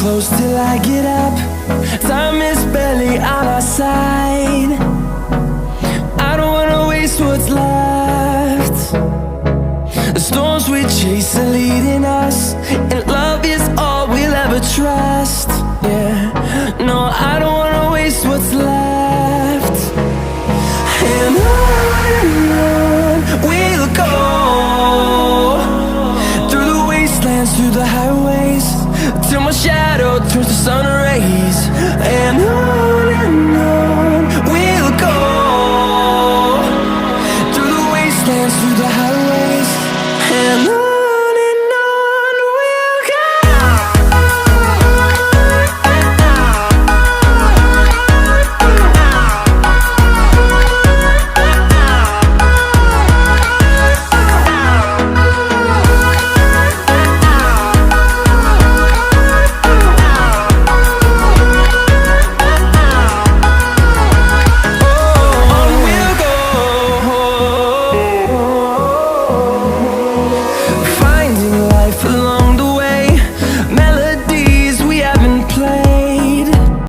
close till I get up. Time is barely on our side. I don't wanna waste what's left. The storms we chase are leading us, and love is all we'll ever trust. Yeah, no, I don't wanna waste what's left. And on we'll go, through the wastelands, through the highways, till my shadow turns to sun rays. And on we'll go, through the wastelands, through the highways, and on.